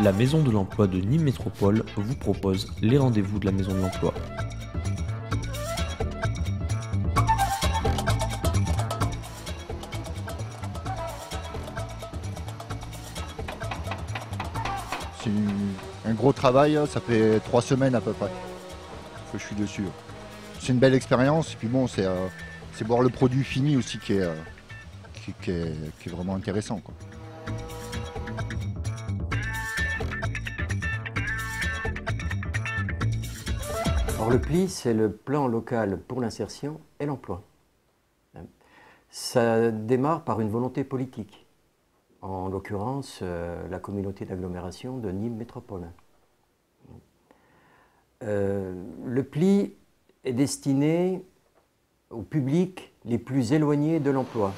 La Maison de l'Emploi de Nîmes Métropole vous propose les rendez-vous de la Maison de l'Emploi. C'est un gros travail, ça fait 3 semaines à peu près que je suis dessus. C'est une belle expérience, et puis bon, c'est voir le produit fini aussi qui est vraiment intéressant, quoi. Alors le PLI, c'est le plan local pour l'insertion et l'emploi. Ça démarre par une volonté politique, en l'occurrence la communauté d'agglomération de Nîmes Métropole. Le PLI est destiné au public les plus éloignés de l'emploi.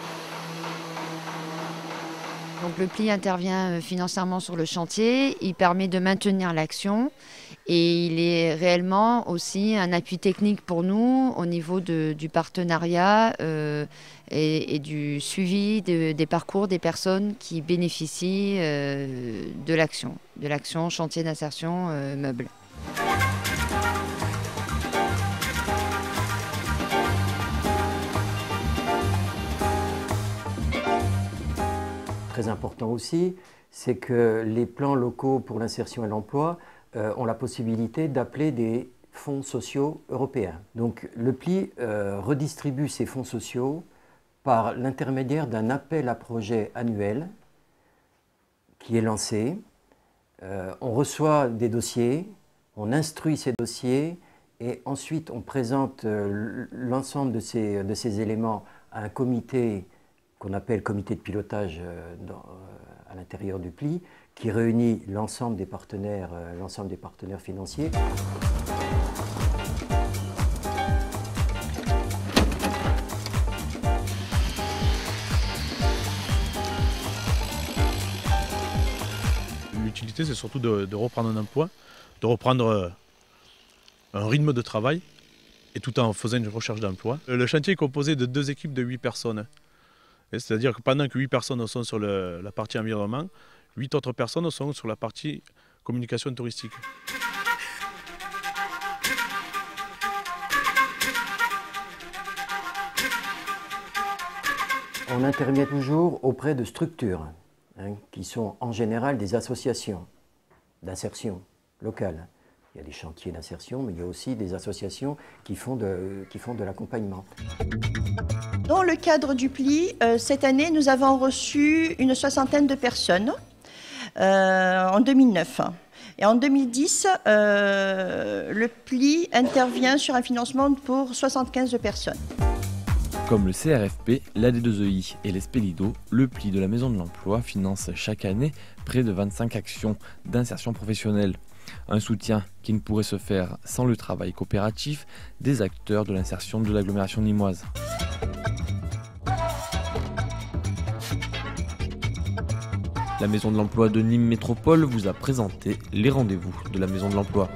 Donc le PLI intervient financièrement sur le chantier, il permet de maintenir l'action et il est réellement aussi un appui technique pour nous au niveau du partenariat et du suivi des parcours des personnes qui bénéficient de l'action chantier d'insertion meuble. Très important aussi, c'est que les plans locaux pour l'insertion et l'emploi ont la possibilité d'appeler des fonds sociaux européens. Donc le PLI redistribue ces fonds sociaux par l'intermédiaire d'un appel à projet annuel qui est lancé. On reçoit des dossiers, on instruit ces dossiers et ensuite on présente l'ensemble de ces éléments à un comité qu'on appelle comité de pilotage à l'intérieur du PLI, qui réunit l'ensemble des partenaires financiers. L'utilité, c'est surtout de reprendre un emploi, de reprendre un rythme de travail, et tout en faisant une recherche d'emploi. Le chantier est composé de 2 équipes de 8 personnes. C'est-à-dire que pendant que 8 personnes sont sur la partie environnement, 8 autres personnes sont sur la partie communication touristique. On intervient toujours auprès de structures, qui sont en général des associations d'insertion locale. Il y a des chantiers d'insertion, mais il y a aussi des associations qui font de l'accompagnement. Dans le cadre du PLI, cette année, nous avons reçu une 60aine de personnes en 2009. Et en 2010, le PLI intervient sur un financement pour 75 personnes. Comme le CRFP, l'AD2EI et les Spélido, le PLI de la Maison de l'Emploi finance chaque année près de 25 actions d'insertion professionnelle. Un soutien qui ne pourrait se faire sans le travail coopératif des acteurs de l'insertion de l'agglomération nîmoise. La Maison de l'Emploi de Nîmes Métropole vous a présenté les rendez-vous de la Maison de l'Emploi.